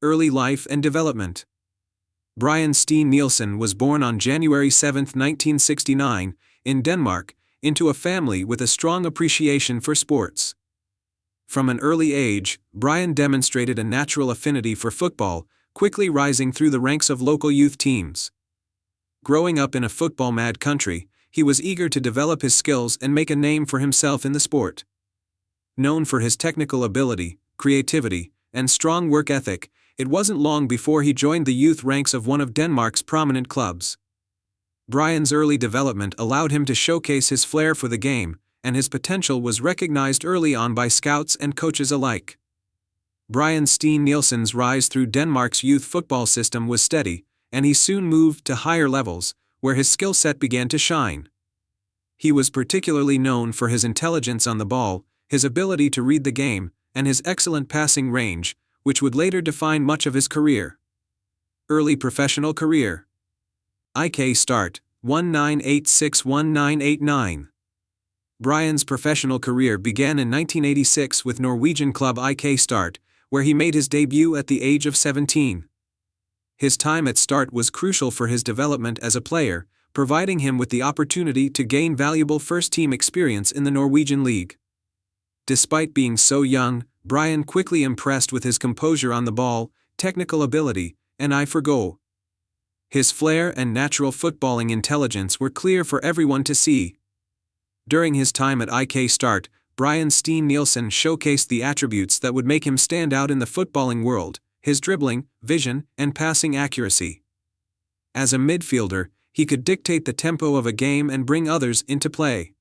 Early life and development. Brian Steen Nielsen was born on January 7, 1969, in Denmark, into a family with a strong appreciation for sports. From an early age, Brian demonstrated a natural affinity for football, quickly rising through the ranks of local youth teams. Growing up in a football-mad country, he was eager to develop his skills and make a name for himself in the sport. Known for his technical ability, creativity, and strong work ethic, it wasn't long before he joined the youth ranks of one of Denmark's prominent clubs. Brian's early development allowed him to showcase his flair for the game, and his potential was recognized early on by scouts and coaches alike. Brian Steen Nielsen's rise through Denmark's youth football system was steady, and he soon moved to higher levels, where his skill set began to shine. He was particularly known for his intelligence on the ball, his ability to read the game, and his excellent passing range, which would later define much of his career. Early professional career. IK start, 1986-1989. Brian's professional career began in 1986 with Norwegian club IK Start, where he made his debut at the age of 17. His time at Start was crucial for his development as a player, providing him with the opportunity to gain valuable first-team experience in the Norwegian league. Despite being so young, Brian quickly impressed with his composure on the ball, technical ability, and eye for goal. His flair and natural footballing intelligence were clear for everyone to see. During his time at IK Start, Brian Steen Nielsen showcased the attributes that would make him stand out in the footballing world: his dribbling, vision, and passing accuracy. As a midfielder, he could dictate the tempo of a game and bring others into play.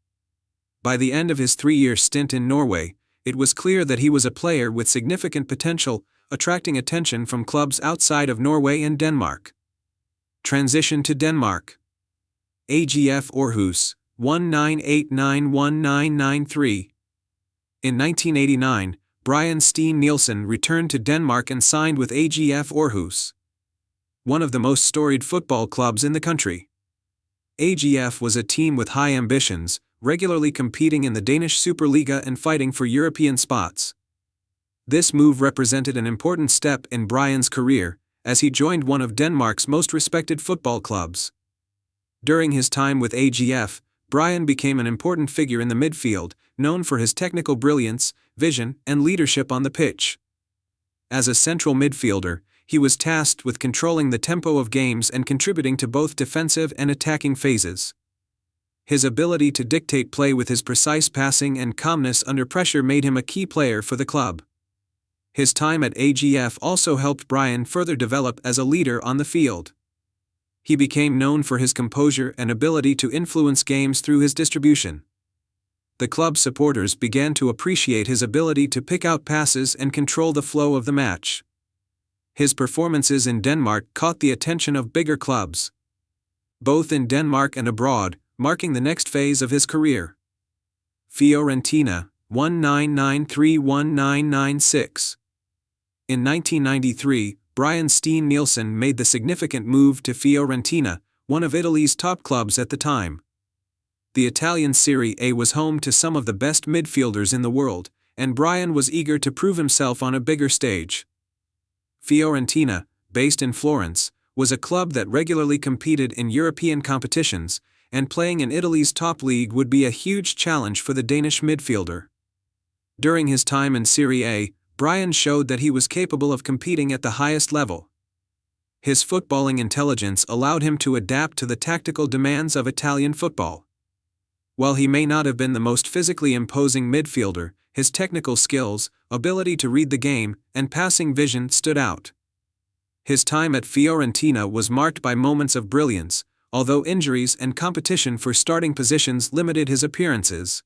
By the end of his 3-year stint in Norway, it was clear that he was a player with significant potential, attracting attention from clubs outside of Norway and Denmark. Transition to Denmark. AGF Aarhus, 1989-1993. In 1989, Brian Steen Nielsen returned to Denmark and signed with AGF Aarhus, one of the most storied football clubs in the country. AGF was a team with high ambitions, regularly competing in the Danish Superliga and fighting for European spots. This move represented an important step in Brian's career, as he joined one of Denmark's most respected football clubs. During his time with AGF, Brian became an important figure in the midfield, known for his technical brilliance, vision, and leadership on the pitch. As a central midfielder, he was tasked with controlling the tempo of games and contributing to both defensive and attacking phases. His ability to dictate play with his precise passing and calmness under pressure made him a key player for the club. His time at AGF also helped Brian further develop as a leader on the field. He became known for his composure and ability to influence games through his distribution. The club's supporters began to appreciate his ability to pick out passes and control the flow of the match. His performances in Denmark caught the attention of bigger clubs, both in Denmark and abroad, marking the next phase of his career. Fiorentina, 1993-1996. In 1993, Brian Steen Nielsen made the significant move to Fiorentina, one of Italy's top clubs at the time. The Italian Serie A was home to some of the best midfielders in the world, and Brian was eager to prove himself on a bigger stage. Fiorentina, based in Florence, was a club that regularly competed in European competitions, and playing in Italy's top league would be a huge challenge for the Danish midfielder. During his time in Serie A, Brian showed that he was capable of competing at the highest level. His footballing intelligence allowed him to adapt to the tactical demands of Italian football. While he may not have been the most physically imposing midfielder, his technical skills, ability to read the game, and passing vision stood out. His time at Fiorentina was marked by moments of brilliance, although injuries and competition for starting positions limited his appearances.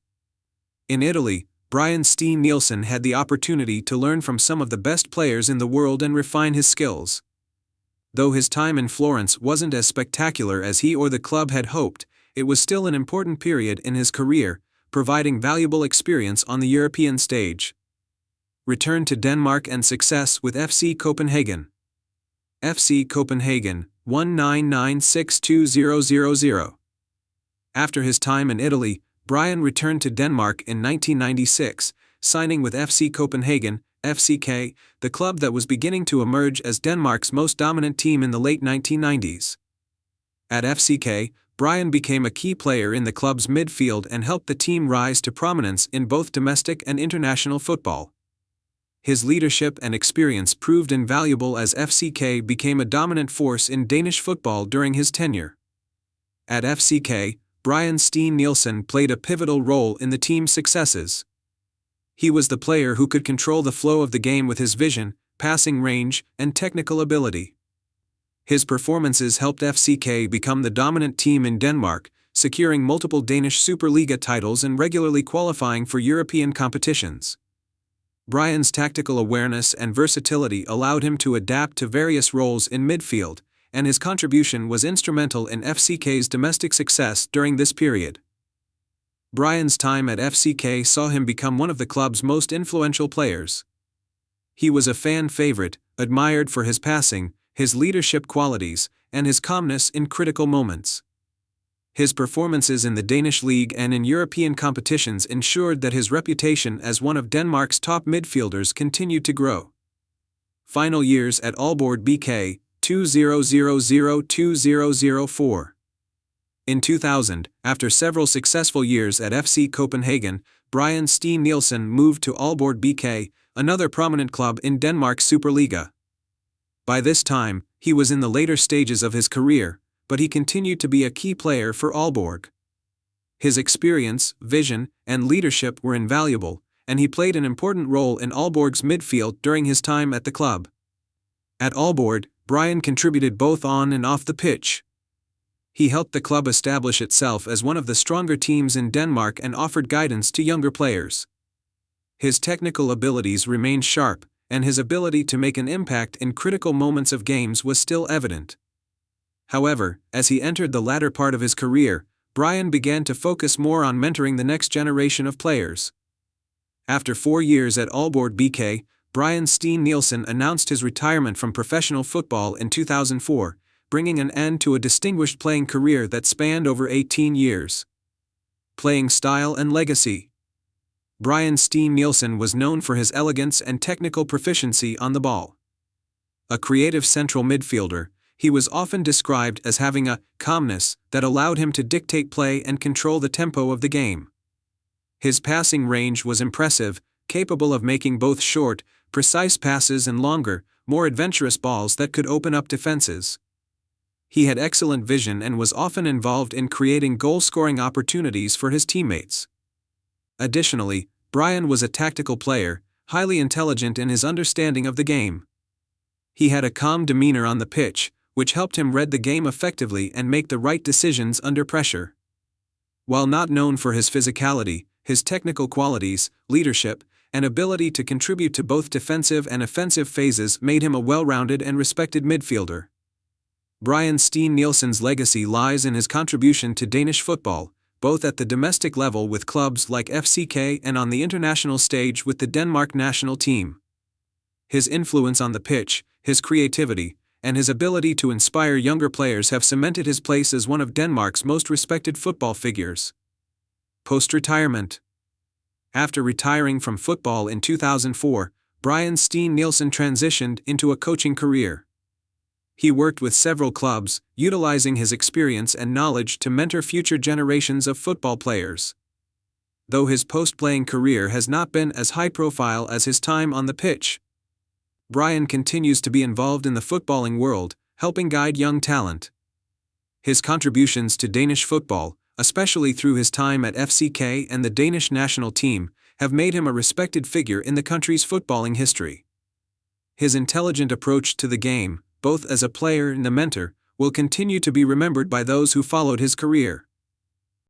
In Italy, Brian Steen Nielsen had the opportunity to learn from some of the best players in the world and refine his skills. Though his time in Florence wasn't as spectacular as he or the club had hoped, it was still an important period in his career, providing valuable experience on the European stage. Return to Denmark and success with FC Copenhagen. FC Copenhagen, 1996-2000. After his time in Italy, Brian returned to Denmark in 1996, signing with FC Copenhagen, FCK, the club that was beginning to emerge as Denmark's most dominant team in the late 1990s. At FCK, Brian became a key player in the club's midfield and helped the team rise to prominence in both domestic and international football. His leadership and experience proved invaluable as FCK became a dominant force in Danish football during his tenure. At FCK, Brian Steen Nielsen played a pivotal role in the team's successes. He was the player who could control the flow of the game with his vision, passing range, and technical ability. His performances helped FCK become the dominant team in Denmark, securing multiple Danish Superliga titles and regularly qualifying for European competitions. Brian's tactical awareness and versatility allowed him to adapt to various roles in midfield, and his contribution was instrumental in FCK's domestic success during this period. Brian's time at FCK saw him become one of the club's most influential players. He was a fan favorite, admired for his passing, his leadership qualities, and his calmness in critical moments. His performances in the Danish league and in European competitions ensured that his reputation as one of Denmark's top midfielders continued to grow. Final years at Aalborg BK, 2000–2004. In 2000, after several successful years at FC Copenhagen, Brian Steen Nielsen moved to Aalborg BK, another prominent club in Denmark's Superliga. By this time, he was in the later stages of his career, but he continued to be a key player for Aalborg. His experience, vision, and leadership were invaluable, and he played an important role in Aalborg's midfield during his time at the club. At Aalborg, Brian contributed both on and off the pitch. He helped the club establish itself as one of the stronger teams in Denmark and offered guidance to younger players. His technical abilities remained sharp, and his ability to make an impact in critical moments of games was still evident. However, as he entered the latter part of his career, Brian began to focus more on mentoring the next generation of players. After 4 years at Aalborg BK, Brian Steen Nielsen announced his retirement from professional football in 2004, bringing an end to a distinguished playing career that spanned over 18 years. Playing style and legacy. Brian Steen Nielsen was known for his elegance and technical proficiency on the ball. A creative central midfielder, he was often described as having a calmness that allowed him to dictate play and control the tempo of the game. His passing range was impressive, capable of making both short, precise passes and longer, more adventurous balls that could open up defenses. He had excellent vision and was often involved in creating goal-scoring opportunities for his teammates. Additionally, Brian was a tactical player, highly intelligent in his understanding of the game. He had a calm demeanor on the pitch, which helped him read the game effectively and make the right decisions under pressure. While not known for his physicality, his technical qualities, leadership, and ability to contribute to both defensive and offensive phases made him a well-rounded and respected midfielder. Brian Steen Nielsen's legacy lies in his contribution to Danish football, both at the domestic level with clubs like FCK and on the international stage with the Denmark national team. His influence on the pitch, his creativity, and his ability to inspire younger players have cemented his place as one of Denmark's most respected football figures. Post-retirement. After retiring from football in 2004, Brian Steen Nielsen transitioned into a coaching career. He worked with several clubs, utilizing his experience and knowledge to mentor future generations of football players. Though his post-playing career has not been as high-profile as his time on the pitch, Brian continues to be involved in the footballing world, helping guide young talent. His contributions to Danish football, especially through his time at FCK and the Danish national team, have made him a respected figure in the country's footballing history. His intelligent approach to the game, both as a player and a mentor, will continue to be remembered by those who followed his career.